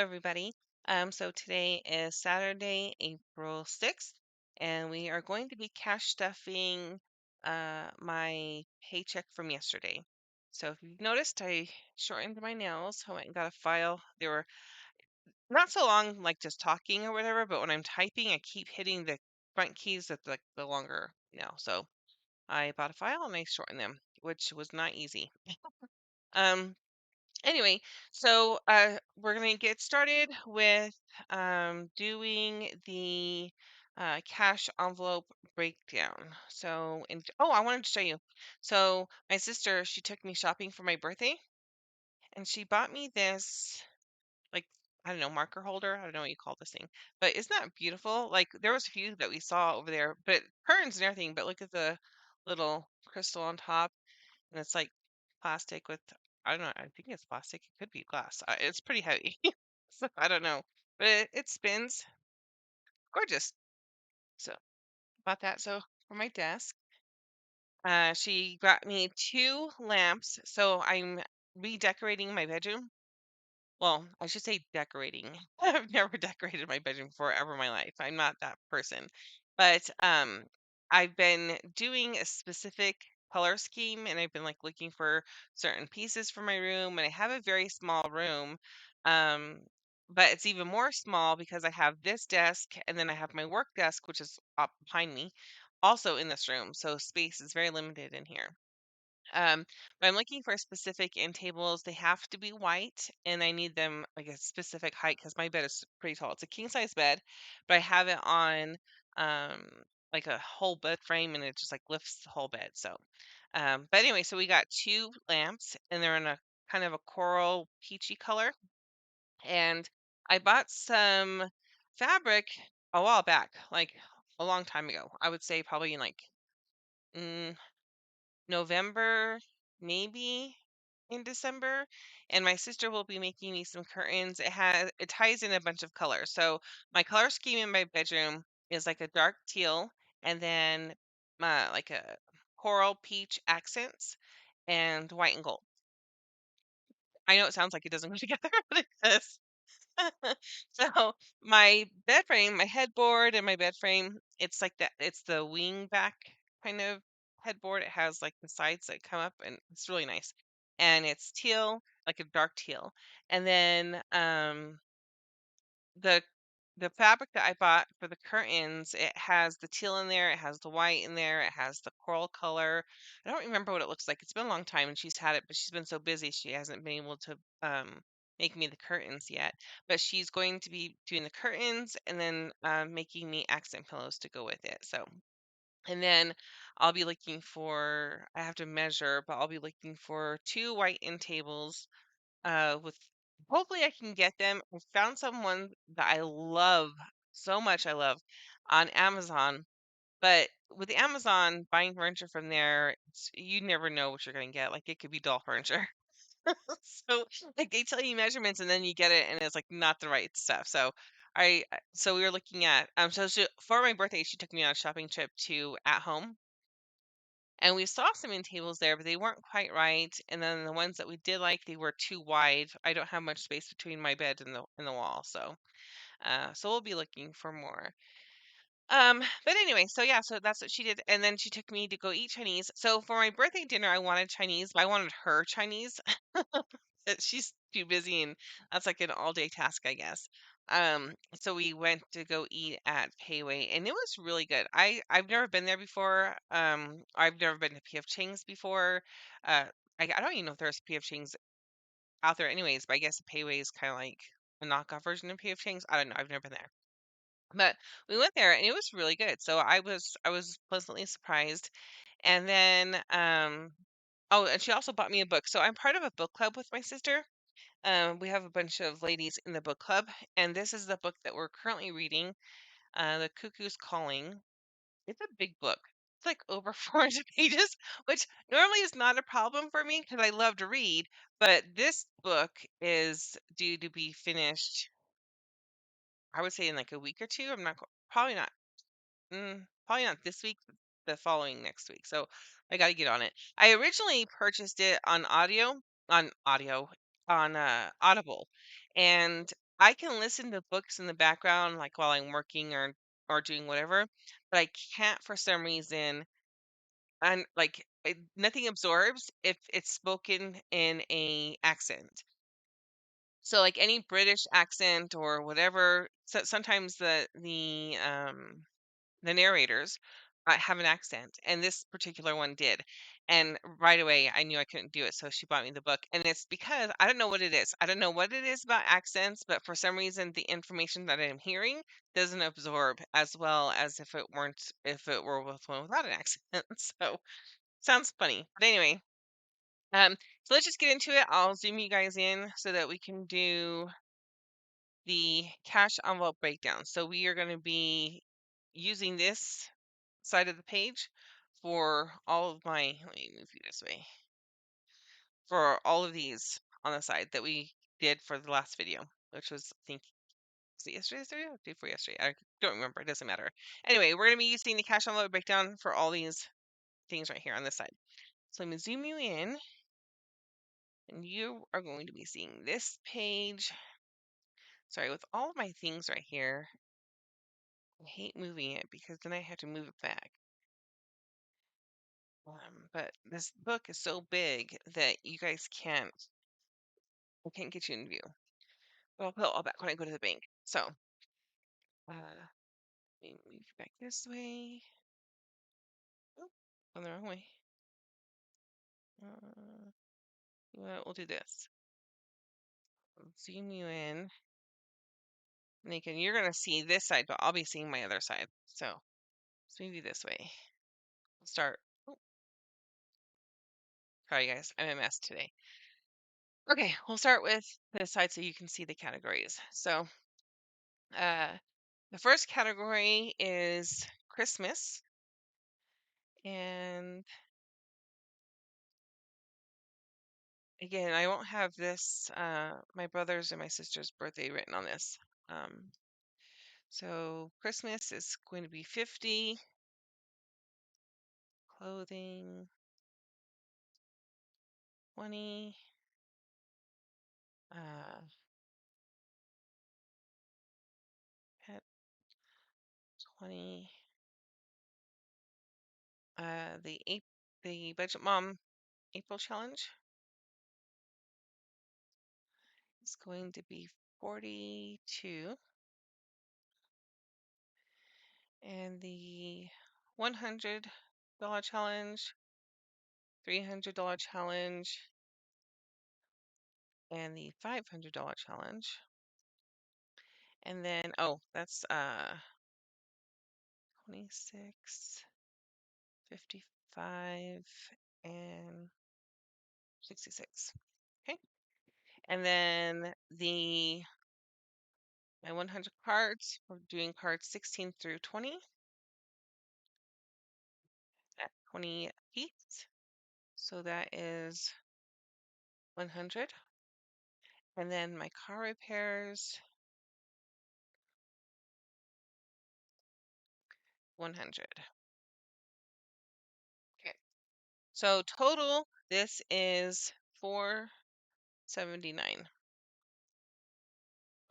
everybody. So today is Saturday, April 6th, and we are going to be cash stuffing my paycheck from yesterday. So if you've noticed, I shortened my nails. I went and got a file. They were not so long, like just talking or whatever, but when I'm typing, I keep hitting the front keys at the longer nail. So I bought a file and I shortened them, which was not easy. Um, Anyway, so we're going to get started with doing the cash envelope breakdown. I wanted to show you. So, my sister, she took me shopping for my birthday, and she bought me this, like, I don't know, marker holder. I don't know what you call this thing, but isn't that beautiful? Like, there was a few that we saw over there, but curtains and everything, but look at the little crystal on top and it's like plastic with I don't know. I think it's plastic. It could be glass. It's pretty heavy, so I don't know. But it spins. Gorgeous. So bought that. So for my desk, she got me two lamps. So I'm redecorating my bedroom. Well, I should say decorating. I've never decorated my bedroom before ever in my life. I'm not that person. But I've been doing a specific color scheme and I've been like looking for certain pieces for my room and I have a very small room. Um but it's even more small because I have this desk and then I have my work desk which is up behind me also in this room. So space is very limited in here. Um, but I'm looking for specific end tables. They have to be white, and I need them like a specific height because my bed is pretty tall. It's a king size bed, but I have it on um like a whole bed frame, and it just like lifts the whole bed. So, but anyway, so we got two lamps, and they're in a kind of a coral peachy color. And I bought some fabric a while back, like a long time ago. I would say probably in like mm, November, maybe in December, and my sister will be making me some curtains. It ties in a bunch of colors. So my color scheme in my bedroom is like a dark teal and then like a coral peach accents and white and gold. I know it sounds like it doesn't go together, but it does. So my bed frame, my headboard and my bed frame, it's like that. It's the wing back kind of headboard. It has like the sides that come up and it's really nice. And it's teal, like a dark teal. And then the the fabric that I bought for the curtains, it has the teal in there, it has the white in there, it has the coral color. I don't remember what it looks like. It's been a long time and she's had it, but she's been so busy she hasn't been able to make me the curtains yet. But she's going to be doing the curtains and then making me accent pillows to go with it. So and then I'll be looking for I have to measure, but I'll be looking for two white end tables with hopefully I can get them. I found someone that I love so much. I love on Amazon, but with Amazon buying furniture from there, you never know what you're gonna get. Like it could be doll furniture. So like they tell you measurements and then you get it and it's like not the right stuff. So we were looking at for my birthday she took me on a shopping trip to At Home and we saw some end tables there, but they weren't quite right. And then the ones that we did like, they were too wide. I don't have much space between my bed and the wall, so we'll be looking for more. But anyway, so yeah, so that's what she did, and then she took me to go eat Chinese. So for my birthday dinner, I wanted Chinese, but I wanted her Chinese. She's too busy, and that's like an all-day task, I guess. So we went to go eat at Payway, and it was really good. I've never been there before. I've never been to PF Chang's before. Uh, I don't even know if there's PF Chang's out there, anyways. But I guess Payway is kind of like a knockoff version of PF Chang's. I don't know. I've never been there. But we went there and it was really good. So I was pleasantly surprised. And then oh, and she also bought me a book. So I'm part of a book club with my sister. We have a bunch of ladies in the book club, and this is the book that we're currently reading, The Cuckoo's Calling. It's a big book. It's like over 400 pages, which normally is not a problem for me because I love to read, but this book is due to be finished, I would say in like a week or two. I'm not probably not probably not this week, the following next week. So I got to get on it. I originally purchased it on audio, on Audible, and I can listen to books in the background, like while I'm working or doing whatever, but I can't for some reason. And like nothing absorbs if it's spoken in a accent. So like any British accent or whatever. So sometimes the narrators have an accent, and this particular one did. And right away, I knew I couldn't do it, so she bought me the book. And it's because I don't know what it is. I don't know what it is about accents, but for some reason, the information that I'm hearing doesn't absorb as well as if it were with one without an accent. So sounds funny, but anyway. So let's just get into it. I'll zoom you guys in so that we can do the cash envelope breakdown. So we are going to be using this side of the page for all of my, let me move you this way, for all of these on the side that we did for the last video, which was, I think, was it yesterday's video? Or day before yesterday? I don't remember. It doesn't matter. Anyway, we're going to be using the cash envelope breakdown for all these things right here on this side. So I'm going to zoom you in, and you are going to be seeing this page. Sorry, with all of my things right here, I hate moving it because then I have to move it back. But this book is so big that you guys I can't get you in view. But I'll put it all back when I go to the bank. So, let me move you back this way. Oh, going the wrong way. You know what? We'll do this. Zoom you in. And again, you're going to see this side, but I'll be seeing my other side. So, let's move you this way. We'll start. Oh, sorry, guys. I'm a mess today. Okay, we'll start with this side so you can see the categories. So, uh, the first category is Christmas. And again, I won't have this, my brother's and my sister's birthday written on this. So Christmas is going to be 50, clothing 20, uh, pet 20, the Budget Mom April challenge is going to be 42, and the $100 challenge, $300 challenge, and the $500 challenge. And then, oh, that's 26, 55, and 66. Okay. And then my 100 cards, we're doing cards 16 through 20 at 20 each. So that is 100. And then my car repairs, 100. Okay. So total, this is 479.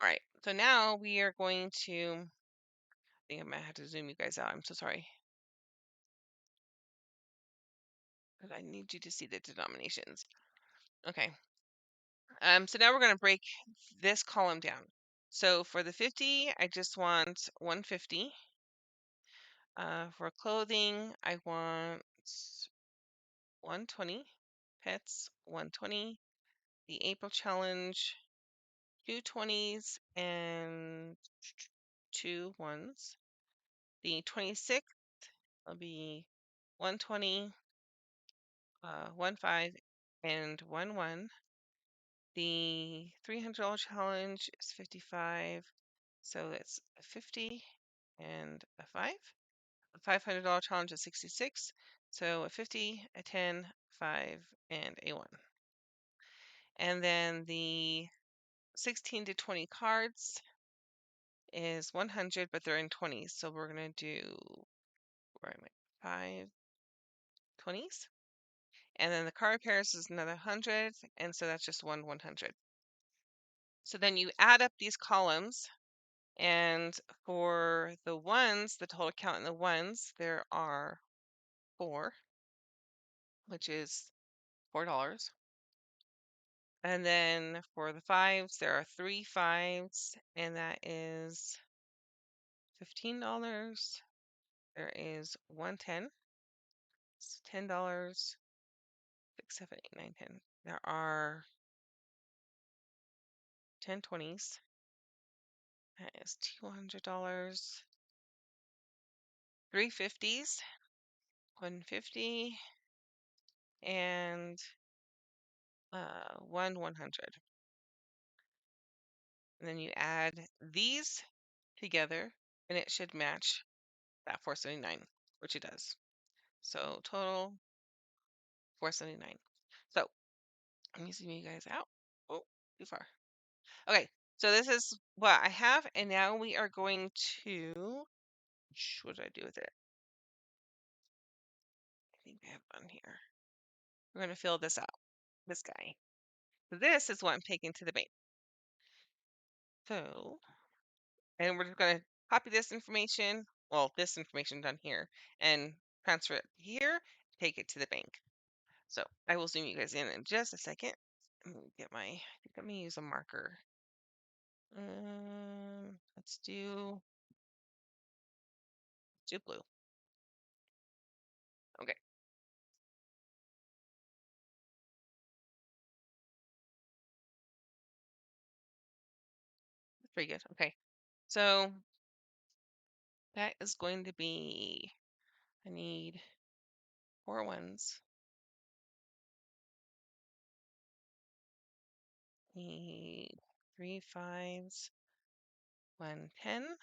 All right. So now we are going to, I think I might have to zoom you guys out. I'm so sorry. But I need you to see the denominations. Okay. So now we're going to break this column down. So for the 50, I just want 150. For clothing, I want 120. Pets, 120. The April challenge, two 20s and two ones. The 26th will be 120, 1 5, and 1 1. The $300 challenge is 55, so it's a 50 and a 5. The $500 challenge is 66, so a 50, a 10, 5, and a 1. And then the 16 to 20 cards is 100, but they're in 20s, so we're going to do, where am I? 5 20s. And then the card pairs is another 100, and so that's just one 100. So then you add up these columns, and for the ones, the total count in the ones, there are 4, which is $4. And then for the fives, there are 3 fives, and that is $15. There is 110, it's $10, 6, 7, 8, 9, 10. There are 10 20s. That is $200. 3 50s, 150, and 1 100. And then you add these together, and it should match that 479, which it does. So total 479. So let me zoom you guys out. Oh, too far. Okay, so this is what I have, and now we are going to, what did I do with it? I think I have one here. We're going to fill this out, this guy. This is what I'm taking to the bank. So, and we're just going to copy this information, well, this information down here, and transfer it here, take it to the bank. So I will zoom you guys in just a second. Let me get my, I think I'm going to use a marker. Let's do blue. Okay. That's pretty good. Okay. So that is going to be, I need 4 ones. Need 3 fives, 1 10,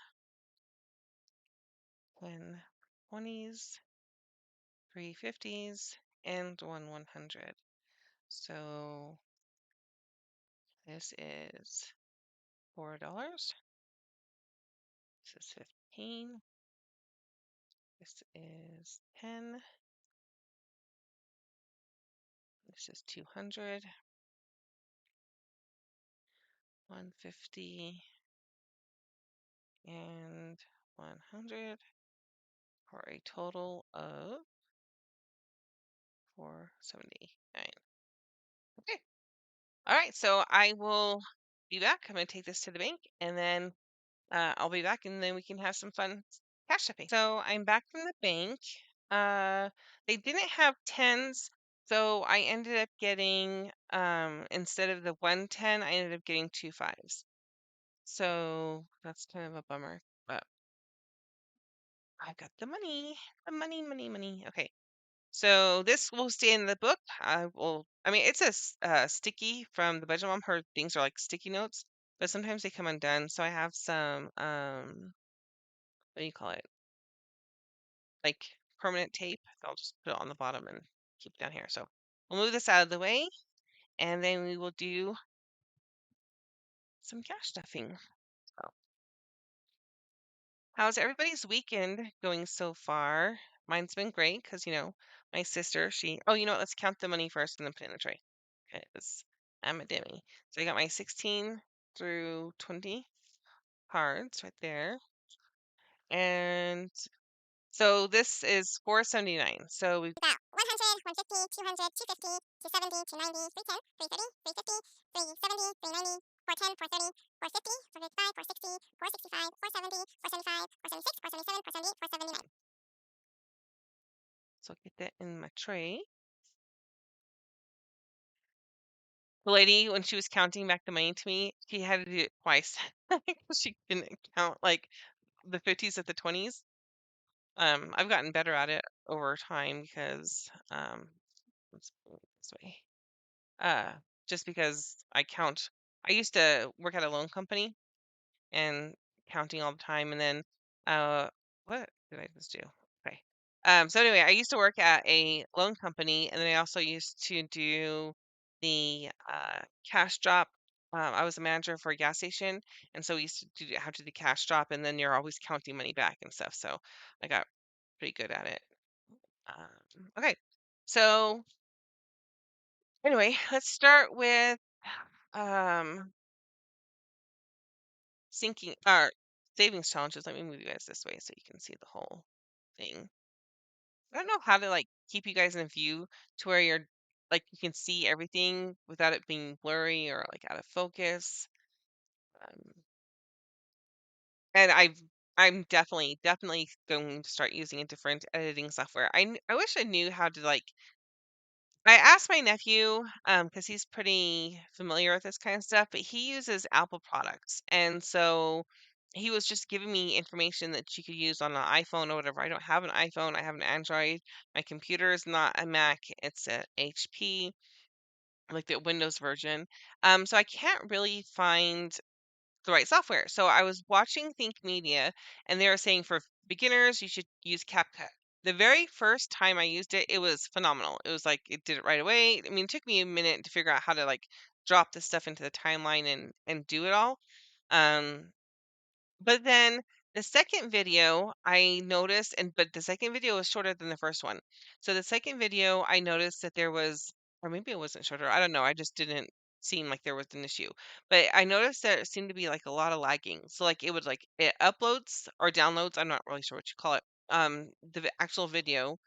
1 20s, 3 50s, and 1 100. So this is $4. This is 15. This is 10. This is 200. 150 and 100 for a total of 479. Okay. All right. So I will be back. I'm going to take this to the bank, and then I'll be back, and then we can have some fun cash shipping. So I'm back from the bank. They didn't have tens, so I ended up getting instead of the 110, I ended up getting 2 fives. So that's kind of a bummer, but I got the money, money. Okay. So this will stay in the book. I mean, it's a sticky from the Budget Mom. Her things are like sticky notes, but sometimes they come undone. So I have some, what do you call it? Like permanent tape. So I'll just put it on the bottom and keep it down here. So we'll move this out of the way, and then we will do some cash stuffing. So how's everybody's weekend going so far? Mine's been great because, my sister, oh, you know what? Let's count the money first and then put it in the tray. Okay, because I'm a Demi. So I got my 16 through 20 cards right there. And so this is 479. So we've got 100, 150, 200, 250, 270, 290, 310, 330, 350, 370, 390, 410, 430, 450, 455, 460, 465, 470, 475, 476, 477, 478, 479. So I'll get that in my tray. The lady, when she was counting back the money to me, she had to do it twice. She couldn't count like the 50s at the 20s. I've gotten better at it over time because let's put it this way. Uh, just because I used to work at a loan company and counting all the time, and then what did I just do? Okay. So anyway, I used to work at a loan company, and then I also used to do the cash drop. I was a manager for a gas station, and so we used to have to do cash drop, and then you're always counting money back and stuff. So I got pretty good at it. Okay, so anyway, let's start with um sinking or savings challenges. Let me move you guys this way so you can see the whole thing. I don't know how to like keep you guys in view to where you're like you can see everything without it being blurry or like out of focus. Um, and I'm definitely going to start using a different editing software. I wish I knew how to like I asked my nephew, because he's pretty familiar with this kind of stuff, but he uses Apple products. And so he was just giving me information that you could use on an iPhone or whatever. I don't have an iPhone, I have an Android. My computer is not a Mac, it's a HP, like the Windows version. So I can't really find the right software. So I was watching Think Media, and they were saying for beginners, you should use CapCut. The very first time I used it, it was phenomenal. It was like it did it right away. I mean, it took me a minute to figure out how to like drop this stuff into the timeline and do it all. Um, but then the second video I noticed, but the second video was shorter than the first one. So the second video I noticed that there was, or maybe it wasn't shorter. I don't know. I just didn't seem like there was an issue. But I noticed that it seemed to be like a lot of lagging. So like it would like it uploads or downloads. I'm not really sure what you call it. Actual video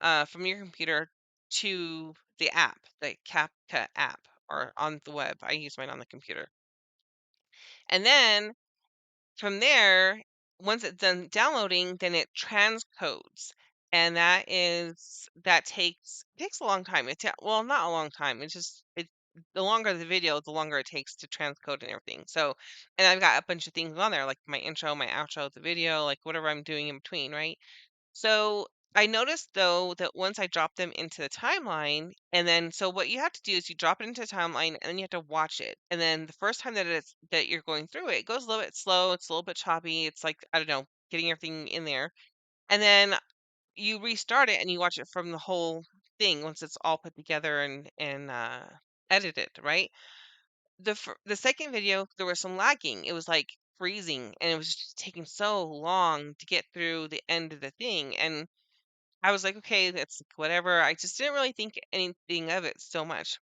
from your computer to the app, the CapCut app, or on the web. I use mine on the computer, and then from there, once it's done downloading, then it transcodes. And that takes a long time. Well, not a long time. It's just it the longer the video, the longer it takes to transcode and everything. So, and I've got a bunch of things on there, like my intro, my outro, the video, like whatever I'm doing in between, right? So I noticed though that once I drop them into the timeline, and then so what you have to do is you drop it into the timeline and then you have to watch it. And then the first time that you're going through it, it goes a little bit slow, it's a little bit choppy, it's like, I don't know, getting everything in there. And then you restart it and you watch it from the whole thing once it's all put together and edited, right? The second video, there was some lagging. It was like freezing and it was just taking so long to get through the end of the thing. And I was like, okay, that's whatever. I just didn't really think anything of it so much.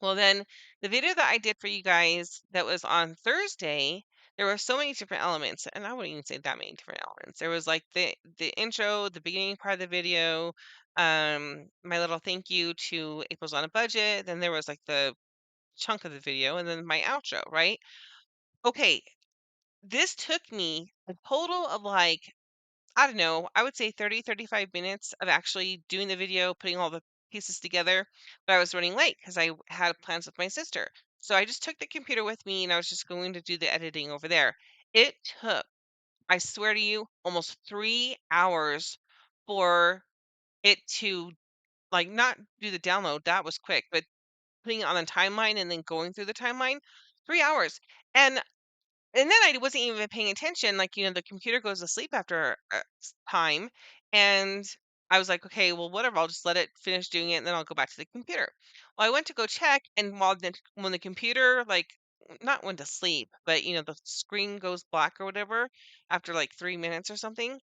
Well, then the video that I did for you guys that was on Thursday, there were so many different elements, and I wouldn't even say that many different elements. There was like the intro, the beginning part of the video, my little thank you to April's on a budget. Then there was like the chunk of the video, and then my outro, right? Okay, this took me a total of like I don't know, I would say 30, 35 minutes of actually doing the video, putting all the pieces together, but I was running late because I had plans with my sister. So I just took the computer with me and I was just going to do the editing over there. It took, I swear to you, almost 3 hours for it to like not do the download. That was quick, but putting it on the timeline and then going through the timeline, 3 hours. And then I wasn't even paying attention, like, the computer goes to sleep after a time, and I was like, "Okay, well, whatever, I'll just let it finish doing it, and then I'll go back to the computer." Well, I went to go check, and when the computer, like, not went to sleep, but, the screen goes black or whatever after, like, 3 minutes or something,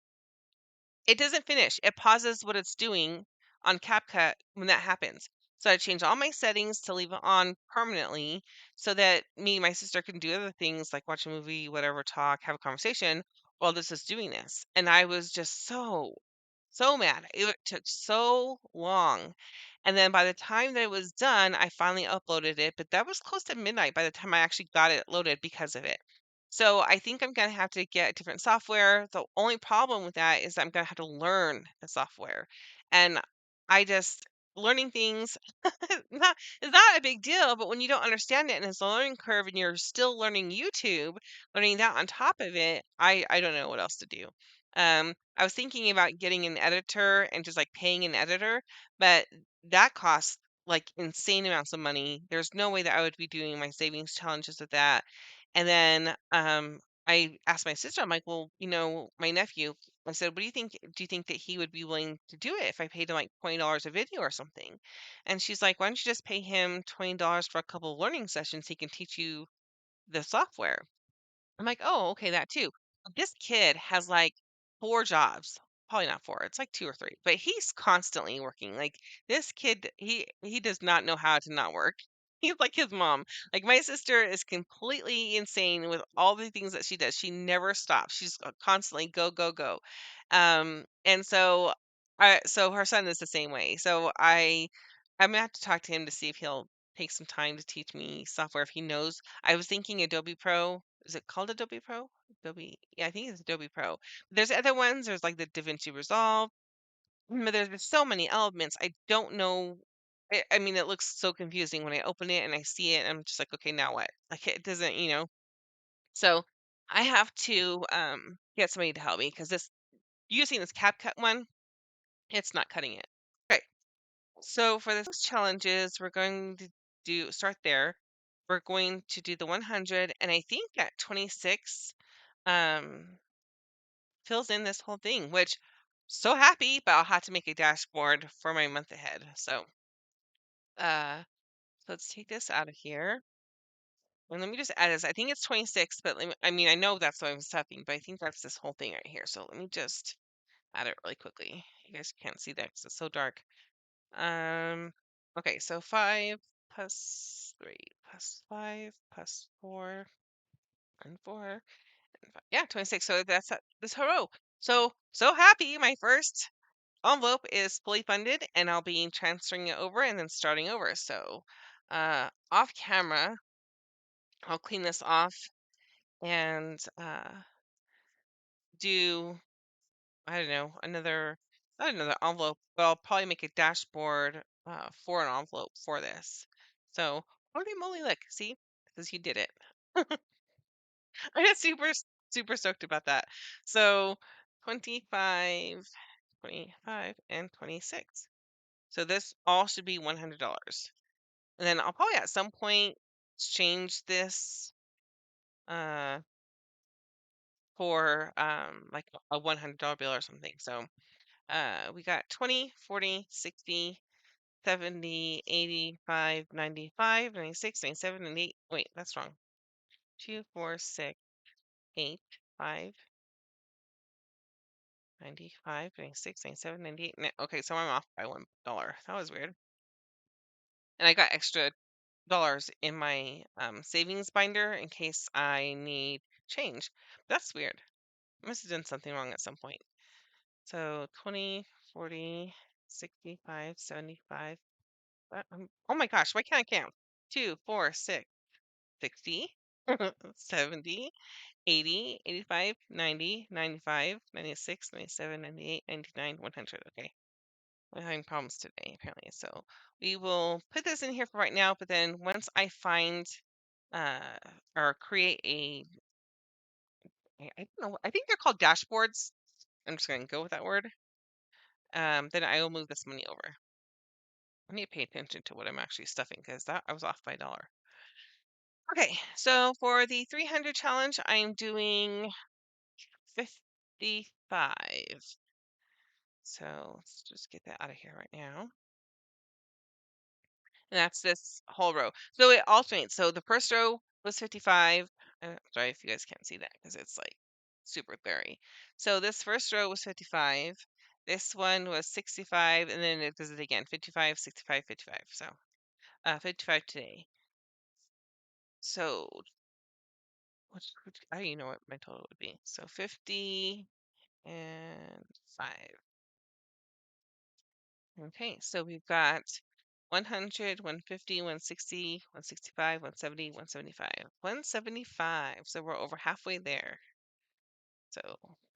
it doesn't finish. It pauses what it's doing on CapCut when that happens. So I changed all my settings to leave it on permanently so that me and my sister can do other things like watch a movie, whatever, talk, have a conversation while this is doing this. And I was just so mad. It took so long. And then by the time that it was done, I finally uploaded it, but that was close to midnight by the time I actually got it loaded because of it. So I think I'm gonna have to get different software. The only problem with that is I'm gonna have to learn the software. And I just learning things not it's not a big deal, but when you don't understand it and it's a learning curve and you're still learning YouTube, learning that on top of it, I don't know what else to do. I was thinking about getting an editor and just like paying an editor, but that costs like insane amounts of money. There's no way that I would be doing my savings challenges with that. And then I asked my sister, I'm like, well, my nephew, I said, what do you think? Do you think that he would be willing to do it if I paid him like $20 a video or something? And she's like, why don't you just pay him $20 for a couple of learning sessions? He can teach you the software. I'm like, oh, okay, that too. This kid has like 4 jobs. Probably not four. It's like two or three, but he's constantly working. Like this kid, he does not know how to not work. He's like his mom. Like my sister is completely insane with all the things that she does. She never stops. She's constantly go go go. And so so her son is the same way. So I'm gonna have to talk to him to see if he'll take some time to teach me software if he knows. I was thinking Adobe Pro. Is it called Adobe Pro? Adobe, yeah, I think it's Adobe Pro. There's other ones. There's like the DaVinci Resolve. But there's just so many elements. I don't know. I mean, it looks so confusing when I open it and I see it. I'm just like, okay, now what? Like it doesn't, So I have to get somebody to help me because this using this CapCut one, it's not cutting it. Okay. So for this challenges, we're going to do start there. We're going to do the 100, and I think at 26 um fills in this whole thing, which so happy, but I'll have to make a dashboard for my month ahead. Uh, so let's take this out of here. And let me just add this. I think it's 26, but I mean, I know that's what I'm stuffing, but I think that's this whole thing right here. So let me just add it really quickly. You guys can't see that because it's so dark. Um, okay, so 5 plus 3 plus 5 plus 4 and 4 and 5. Yeah, 26. So that's this row. So happy. My first envelope is fully funded and I'll be transferring it over and then starting over. So off camera, I'll clean this off and do, I don't know, not another envelope, but I'll probably make a dashboard for an envelope for this. So holy moly, look, see, because you did it. I'm just super stoked about that. So 25, 25, and 26. So this all should be $100. And then I'll probably at some point change this uh for like a $100 bill or something. So we got 20, 40, 60, 70, 85, 95, 96, 97, and 8. Wait, that's wrong. 2, 4, 6, 8, 5, 95, 96, 97, 98. Okay, so I'm off by $1. That was weird. And I got extra dollars in my savings binder in case I need change. That's weird. I must have done something wrong at some point. So 20, 40, 65, 75. Oh my gosh, why can't I count? 2, 4, 6, 60, 70, 80, 85, 90, 95, 96, 97, 98, 99, 100. Okay. We're having problems today, apparently. So we will put this in here for right now, but then once I find uh or create I don't know, I think they're called dashboards. I'm just gonna go with that word. Then I will move this money over. I need to pay attention to what I'm actually stuffing because that I was off by $1. Okay, so for the 300 challenge, I'm doing 55. So let's just get that out of here right now. And that's this whole row. So it alternates. So the first row was 55. Sorry if you guys can't see that because it's like super blurry. So this first row was 55. This one was 65, and then it does it again 55, 65, 55. So 55 today. So I don't even know what my total would be. So 50 and 5. Okay, so we've got 100, 150, 160, 165, 170, 175. 175. So we're over halfway there. So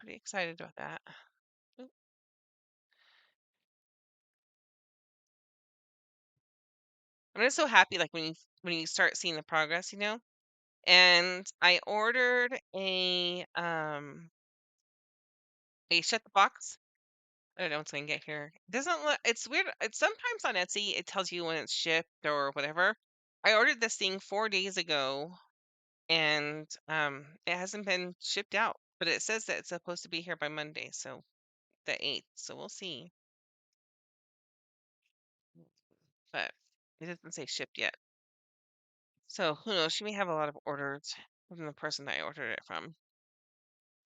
pretty excited about that. Oop. I'm just so happy like when you start seeing the progress, And I ordered a shut the box. I don't know what's gonna get here. It doesn't look, it's weird. It's sometimes on Etsy it tells you when it's shipped or whatever. I ordered this thing 4 days ago and it hasn't been shipped out, but it says that it's supposed to be here by Monday, so the 8th. So we'll see. But it doesn't say shipped yet. So who knows? She may have a lot of orders from the person that I ordered it from.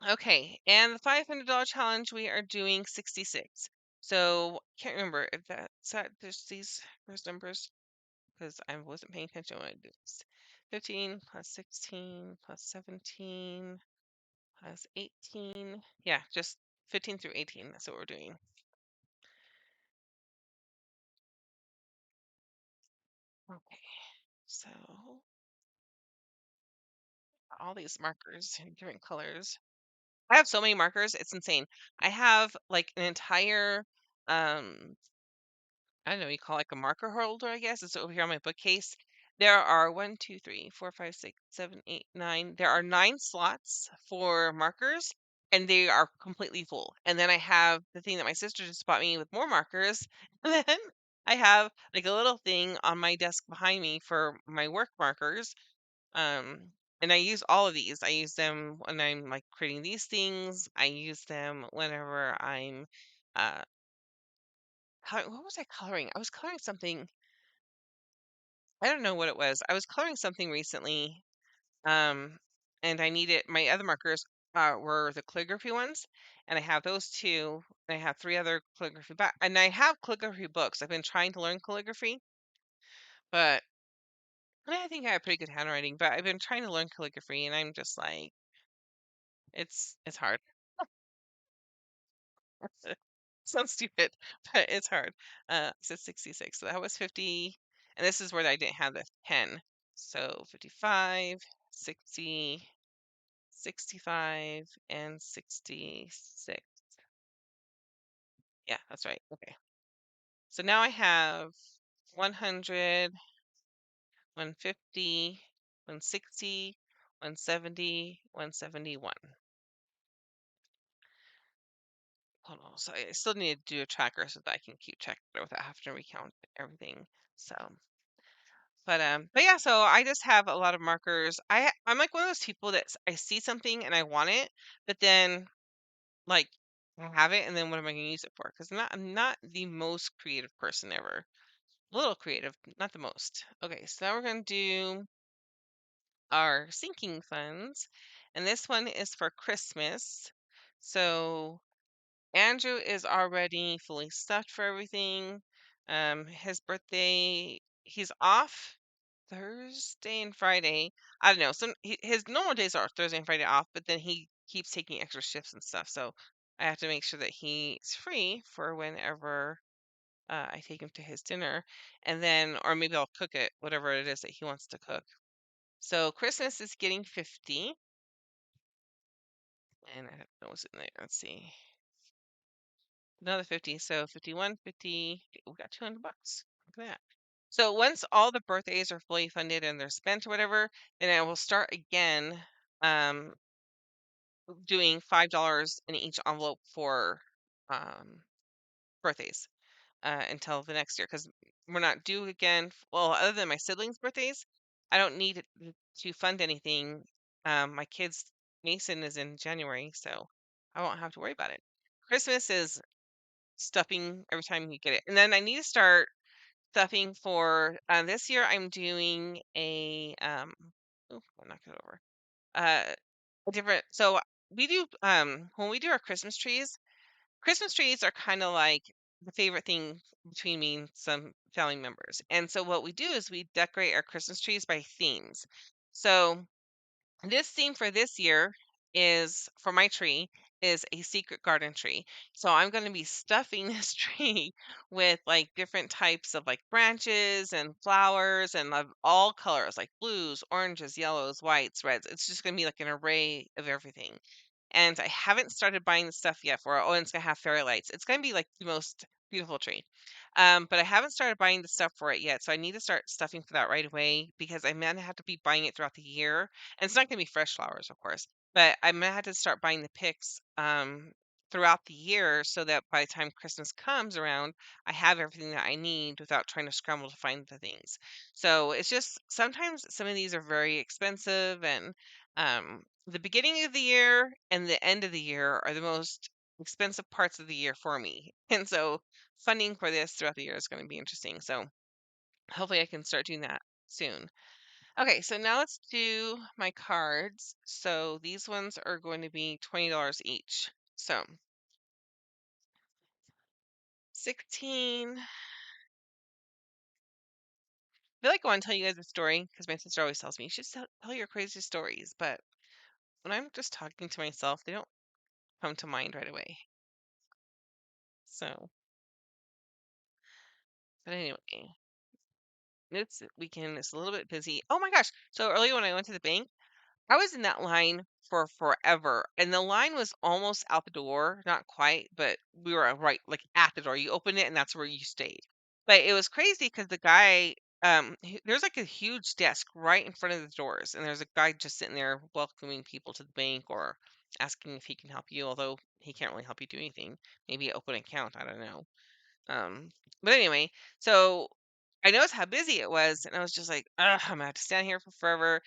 Okay, and the $500 challenge, we are doing 66. So can't remember if that's that there's these first numbers. because I wasn't paying attention when I did this. 15 plus 16 plus 17 plus 18. Yeah, just 15 through 18. That's what we're doing. Okay, so all these markers in different colors. I have so many markers, it's insane. I have like an entire I don't know, you call it like a marker holder, I guess. It's over here on my bookcase. There are one, two, three, four, five, six, seven, eight, nine. There are 9 slots for markers, and they are completely full. And then I have the thing that my sister just bought me with more markers. And then I have like a little thing on my desk behind me for my work markers. Um, and I use all of these. I use them when I'm like creating these things. I use them whenever I'm uh what was I coloring? I was coloring something. I don't know what it was. I was coloring something recently, um, and I needed my other markers were the calligraphy ones, and I have those two. And I have 3 other calligraphy back, and I have calligraphy books. I've been trying to learn calligraphy, but I think I have pretty good handwriting. But I've been trying to learn calligraphy, and I'm just like, it's hard. Sounds stupid, but it's hard. I said 66, so that was 50, and this is where I didn't have the 10. So 55, 60, 65, and 66. Yeah, that's right. Okay. So now I have 100, 150, 160, 170, 171. Hold on. So I still need to do a tracker so that I can keep track of it without having to recount everything. So, but yeah, so I just have a lot of markers. I'm like one of those people that I see something and I want it, but then like I have it, and then what am I going to use it for? Because I'm not the most creative person ever. A little creative, not the most. Okay, so now we're going to do our sinking funds, and this one is for Christmas. So Andrew is already fully stuffed for everything. His birthday, he's off Thursday and Friday. I don't know. His normal days are Thursday and Friday off, but then he keeps taking extra shifts and stuff. So I have to make sure that he's free for whenever I take him to his dinner, and then, or maybe I'll cook it, whatever it is that he wants to cook. So Christmas is getting 50, and I don't know what's in there. Let's see. Another 50, so 51, 50. We got 200 bucks. Look at that. So once all the birthdays are fully funded and they're spent or whatever, then I will start again um, doing $5 in each envelope for um, birthdays until the next year because we're not due again. Well, other than my siblings' birthdays, I don't need to fund anything. My kid's Mason is in January, so I won't have to worry about it. Christmas is stuffing every time you get it. And then I need to start stuffing for this year. I'm doing oh, I'll knock it over. A different so we do when we do our Christmas trees are kind of like the favorite thing between me and some family members. And so what we do is we decorate our Christmas trees by themes. So this theme for this year is for my tree is a secret garden tree. So I'm going to be stuffing this tree with like different types of like branches and flowers and of all colors like blues, oranges, yellows, whites, reds. It's just going to be like an array of everything. And I haven't started buying the stuff yet for it. Oh, and it's gonna have fairy lights. It's gonna be like the most beautiful tree. But I haven't started buying the stuff for it yet, so I need to start stuffing for that right away because I'm gonna have to be buying it throughout the year. And it's not gonna be fresh flowers, of course, but I'm gonna have to start buying the picks throughout the year so that by the time Christmas comes around, I have everything that I need without trying to scramble to find the things. So it's just sometimes some of these are very expensive, and the beginning of the year and the end of the year are the most expensive parts of the year for me. And so funding for this throughout the year is going to be interesting. So hopefully I can start doing that soon. Okay, so now let's do my cards. So these ones are going to be $20 each. So 16, feel like I want to tell you guys a story because my sister always tells me you should tell your crazy stories, but when I'm just talking to myself, they don't come to mind right away. So, but anyway, this weekend is a little bit busy. Oh my gosh! So earlier when I went to the bank, I was in that line for forever, and the line was almost out the door, not quite, but we were right like at the door. You open it, and that's where you stayed. But it was crazy because the guy, there's like a huge desk right in front of the doors, and there's a guy just sitting there welcoming people to the bank or asking if he can help you, although he can't really help you do anything. Maybe open an account, I don't know. Um, but anyway, so I noticed how busy it was, and I was just like, ugh, I'm gonna have to stand here for forever.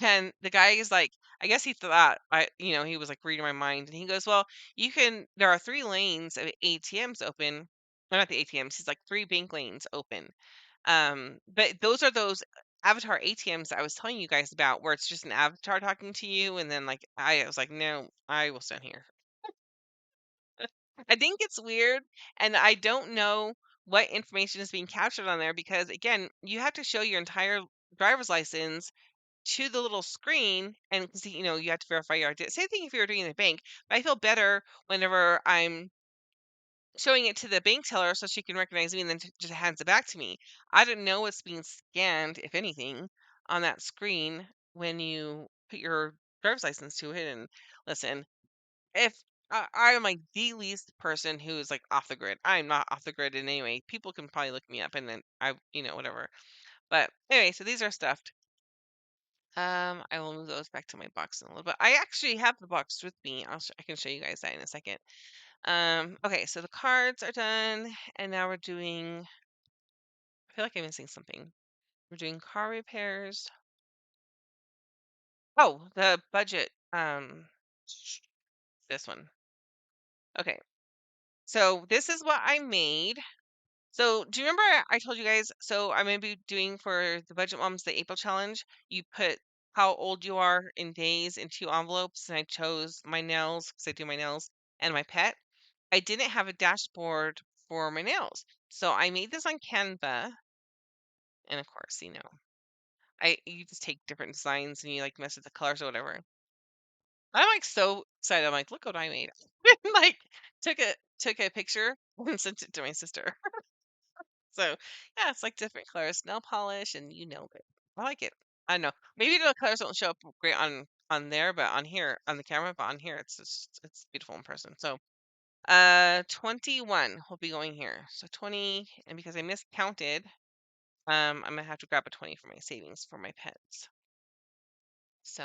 And the guy is like, I guess he thought he was like reading my mind, and he goes, well, there are 3 lanes of ATMs open. Well, not the ATMs, he's like 3 bank lanes open. But those are those avatar ATMs I was telling you guys about, where it's just an avatar talking to you, and then like I was like, no, I will stand here. I think it's weird, and I don't know what information is being captured on there because, again, you have to show your entire driver's license to the little screen, and because you have to verify your identity. Same thing if you're doing it in the bank, but I feel better whenever I'm showing it to the bank teller so she can recognize me and then just hands it back to me. I don't know what's being scanned, if anything, on that screen when you put your driver's license to it. And listen, if I am like the least person who is like off the grid. I'm not off the grid in any way. People can probably look me up and then whatever. But anyway, so these are stuffed. I will move those back to my box in a little bit. I actually have the box with me. I can show you guys that in a second. Okay, so the cards are done, and now we're doing. I feel like I'm missing something. We're doing car repairs. Oh, the budget. This one. Okay, so this is what I made. So, do you remember I told you guys? So, I'm gonna be doing for the Budget Moms the April challenge. You put how old you are in days in 2 envelopes, and I chose my nails because I do my nails and my pet. I didn't have a dashboard for my nails, so I made this on Canva, and of course, you just take different designs and you like mess with the colors or whatever. I'm like so excited. I'm like, look what I made! Like, took a picture and sent it to my sister. So yeah, it's like different colors, nail polish, and you nailed it. I like it. I know. Maybe the colors don't show up great on there, but on here on the camera, but on here it's beautiful in person. So 21 will be going here. So 20, and because I miscounted, I'm gonna have to grab a 20 for my savings for my pets. So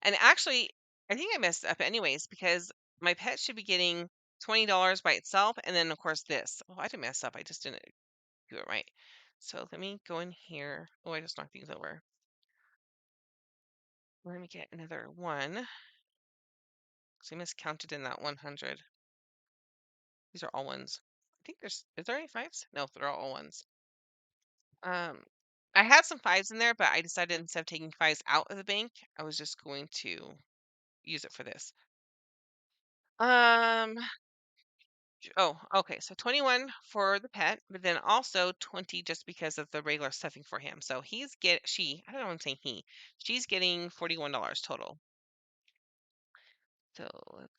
and actually, I think I messed up anyways because my pet should be getting $20 by itself, and then of course this. Oh, I didn't mess up. I just didn't do it right. So let me go in here. Oh, I just knocked these over. Let me get another one. So I miscounted in that 100. These are all ones. I think is there any fives? No, they're all ones. Um, I had some fives in there, but I decided instead of taking fives out of the bank, I was just going to use it for this. Um, oh, okay. So 21 for the pet, but then also 20 just because of the regular stuffing for him. So I don't know, I'm saying she's getting $41 total. So let's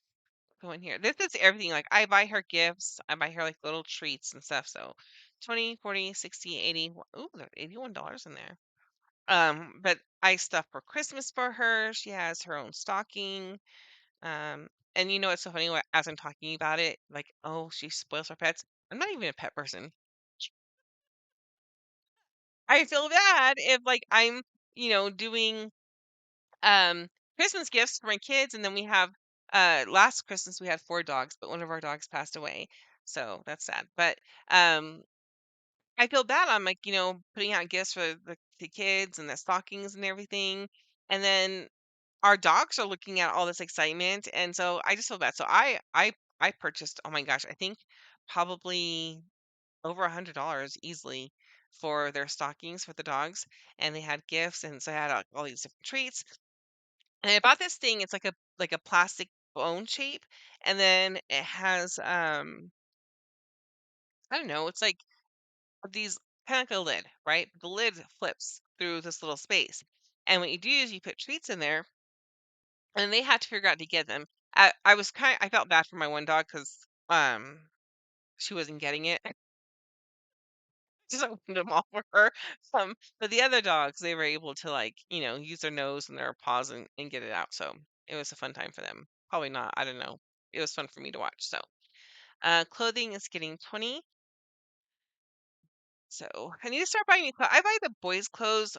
go in here. This is everything. Like I buy her gifts, I buy her like little treats and stuff. So 20, 40, 60, 80. Ooh, there's $81 in there. But I stuff for Christmas for her. She has her own stocking. And you know what's so funny? As I'm talking about it, like, oh, she spoils her pets. I'm not even a pet person. I feel bad if like I'm, doing um Christmas gifts for my kids, and then we have last Christmas we had 4 dogs, but one of our dogs passed away. So that's sad. But um I feel bad. I'm like, putting out gifts for the kids and the stockings and everything. And then our dogs are looking at all this excitement. And so I just feel bad. So I purchased, oh my gosh, I think probably over $100 easily for their stockings for the dogs. And they had gifts. And so I had all these different treats. And I bought this thing. It's like a plastic bone shape. And then it has I don't know, it's like these. kind of like a lid, right? The lid flips through this little space. And what you do is you put treats in there, and they had to figure out to get them. I felt bad for my one dog because um she wasn't getting it. Just opened them all for her. But the other dogs, they were able to, like, use their nose and their paws and get it out. So it was a fun time for them. Probably not. I don't know. It was fun for me to watch. So clothing is getting 20. So I need to start buying new clothes. I buy the boys' clothes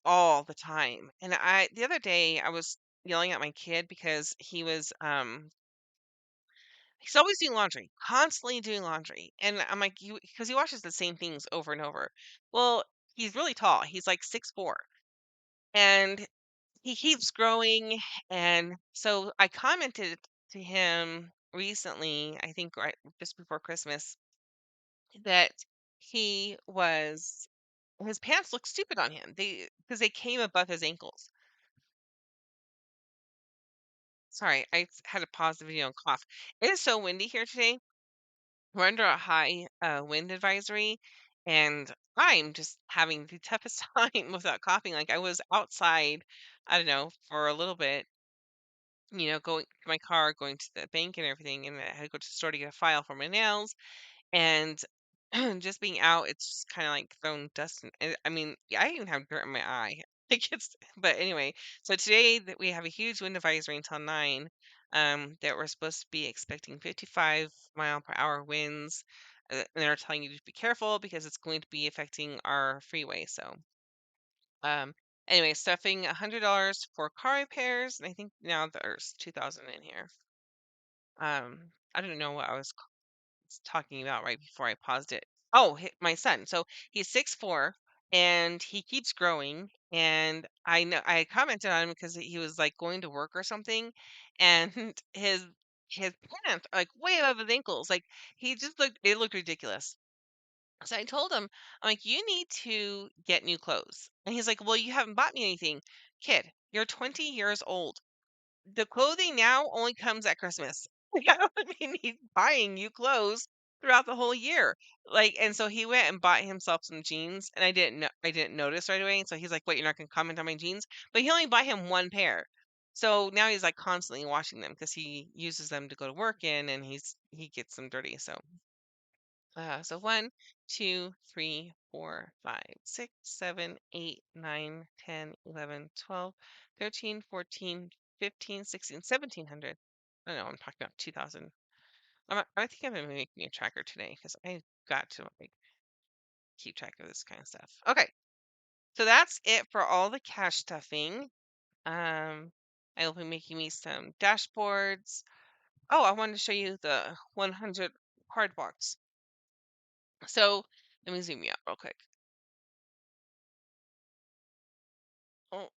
all the time. And the other day I was yelling at my kid because he's always doing laundry, constantly doing laundry. And I'm like, you because he washes the same things over and over. Well, he's really tall. He's like 6'4". And he keeps growing. And so I commented to him recently, I think right just before Christmas, that he was his pants look stupid on him. Because they came above his ankles. Sorry, had to pause the video and cough. It is so windy here today. We're under a high wind advisory, and I'm just having the toughest time without coughing. Like I was outside, I don't know, for a little bit, going to my car, going to the bank and everything, and I had to go to the store to get a file for my nails. And just being out, it's just kind of like throwing dust. I mean, yeah, I even have dirt in my eye. Like but anyway, so today that we have a huge wind advisory until 9, that we're supposed to be expecting 55-mile-per-hour winds. And they're telling you to be careful because it's going to be affecting our freeway. So, um, anyway, stuffing $100 for car repairs, and I think now there's 2,000 in here. I don't know what I was talking about right before I paused it. Oh, my son. So he's 6'4", and he keeps growing. And I know I commented on him because he was like going to work or something, and his pants are like way above his ankles. Like it looked ridiculous. So I told him, I'm like, you need to get new clothes. And he's like, well, you haven't bought me anything. Kid, you're 20 years old. The clothing now only comes at Christmas. Like, I don't need buying you clothes throughout the whole year. Like, and so he went and bought himself some jeans, and I didn't notice right away. And so he's like, "Wait, you're not gonna comment on my jeans?" But he only buy him one pair. So now he's like constantly washing them because he uses them to go to work in, and he gets them dirty. So 1, 2, 3, 4, 5, 6, 7, 8, 9, 10, 11, 12, 13, 14, 15, 16, 1700. I don't know, I'm talking about 2000. I think I'm gonna make me a tracker today because I got to like keep track of this kind of stuff. Okay, so that's it for all the cash stuffing. I will be making me some dashboards. Oh, I wanted to show you the 100 card box. So let me zoom you out real quick. Oh,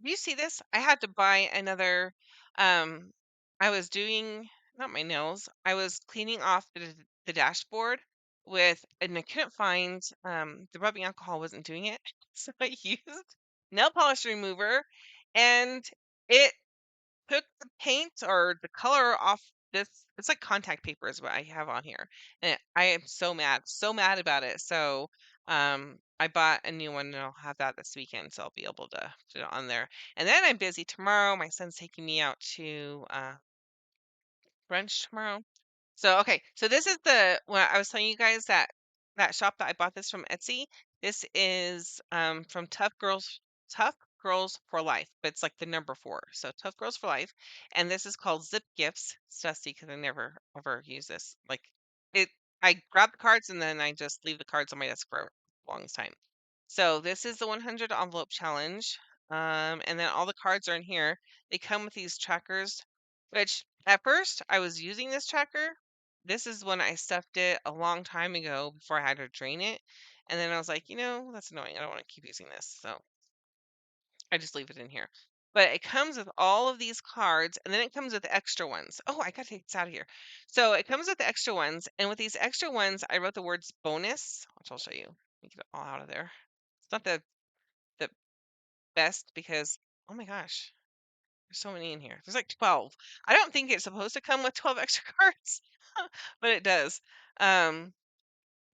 do you see this? I had to buy another. Um, I was doing not my nails. I was cleaning off the dashboard and I couldn't find the rubbing alcohol wasn't doing it, so I used nail polish remover, and it took the paint or the color off this. It's like contact paper is what I have on here, and I am so mad about it. So I bought a new one, and I'll have that this weekend, so I'll be able to put it on there. And then I'm busy tomorrow. My son's taking me out to brunch tomorrow. So okay, so this is the when I was telling you guys that shop that I bought this from Etsy. This is from Tough Girls for Life, but it's like the number 4. So Tough Girls for Life, and this is called Zip Gifts. It's dusty because I never ever use this. Like it, I grab the cards and then I just leave the cards on my desk for a long time. So this is the 100 envelope challenge. And then all the cards are in here. They come with these trackers, which at first I was using this tracker. This is when I stuffed it a long time ago before I had to drain it. And then I was like, that's annoying. I don't want to keep using this. So I just leave it in here. But it comes with all of these cards, and then it comes with extra ones. Oh, I gotta take this out of here. So it comes with the extra ones, and with these extra ones, I wrote the words bonus, which I'll show you. Let me get it all out of there. It's not the best because oh my gosh, there's so many in here. There's like 12. I don't think it's supposed to come with 12 extra cards, but it does. Um,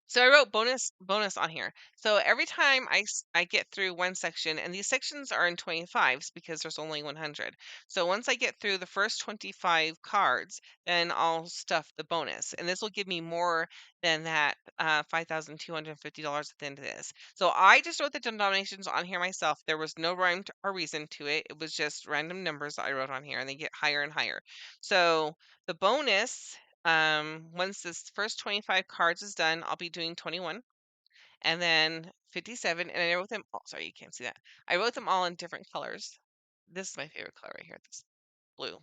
So I wrote bonus on here. So every time I get through one section, and these sections are in 25s because there's only 100. So once I get through the first 25 cards, then I'll stuff the bonus, and this will give me more than that $5,250 at the end of this. So I just wrote the denominations on here myself. There was no rhyme or reason to it. It was just random numbers that I wrote on here, and they get higher and higher. So the bonus, once this first 25 cards is done, I'll be doing 21 and then 57. And I wrote them all. Sorry, you can't see that. I wrote them all in different colors. This is my favorite color right here, this blue.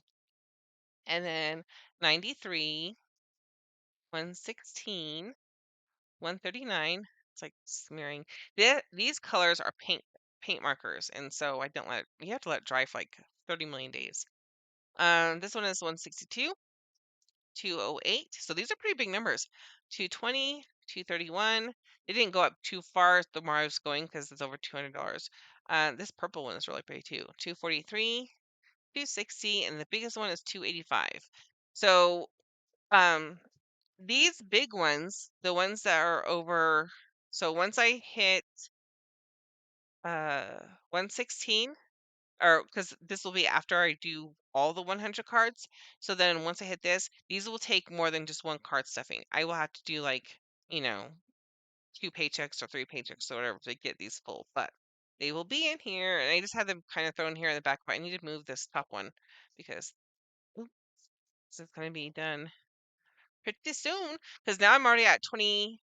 And then 93, 116, 139. It's like smearing. These colors are paint markers, and so I don't let you have to let it dry for like 30 million days. This one is 162. 208. So these are pretty big numbers. 220, 231. They didn't go up too far the more I was going because it's over $200. This purple one is really pretty too. 243, 260, and the biggest one is 285. So um, these big ones, the ones that are over, so once I hit uh 116, or because this will be after I do all the 100 cards. So then once I hit this, these will take more than just one card stuffing. I will have to do like, you know, 2 paychecks or 3 paychecks or whatever to get these full, but they will be in here. And I just have them kind of thrown here in the back, but I need to move this top one because oops, this is going to be done pretty soon. Because now I'm already at 20,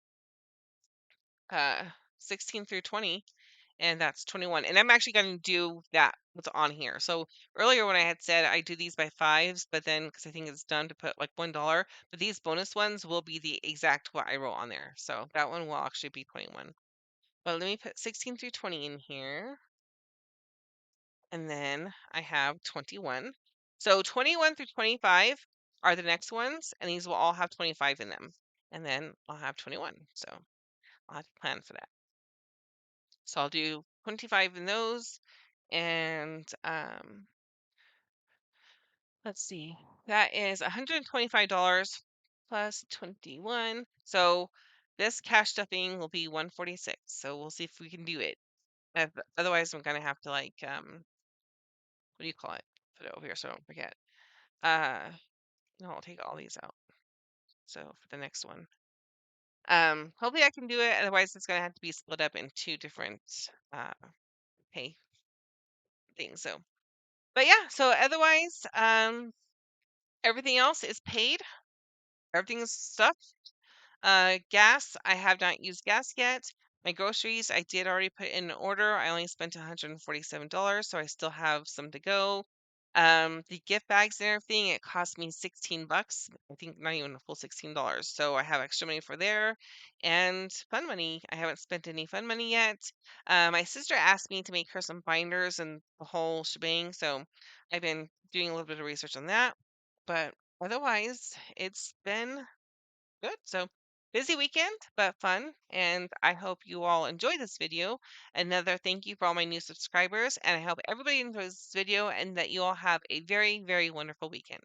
uh, 16 through 20, and that's 21. And I'm actually going to do that what's on here. So earlier when I had said I do these by fives, but then because I think it's done to put like $1, but these bonus ones will be the exact what I wrote on there. So that one will actually be 21. But let me put 16 through 20 in here. And then I have 21. So 21 through 25 are the next ones, and these will all have 25 in them. And then I'll have 21. So I'll have to plan for that. So I'll do 25 in those. And let's see, that is $125 plus 21. So this cash stuffing will be 146. So we'll see if we can do it. Otherwise, I'm gonna have to like what do you call it? Put it over here so I don't forget. Uh, no, I'll take all these out. So for the next one, hopefully I can do it. Otherwise, it's gonna have to be split up in two different uh pay things. So, but yeah. So otherwise, everything else is paid. Everything is stuffed. Gas, I have not used gas yet. My groceries, I did already put in an order. I only spent $147, so I still have some to go. The gift bags and everything, it cost me 16 bucks. I think not even a full $16. So I have extra money for there. And fun money, I haven't spent any fun money yet. My sister asked me to make her some binders and the whole shebang, so I've been doing a little bit of research on that. But otherwise, it's been good. So busy weekend, but fun. And I hope you all enjoy this video. Another thank you for all my new subscribers. And I hope everybody enjoys this video and that you all have a very, very wonderful weekend.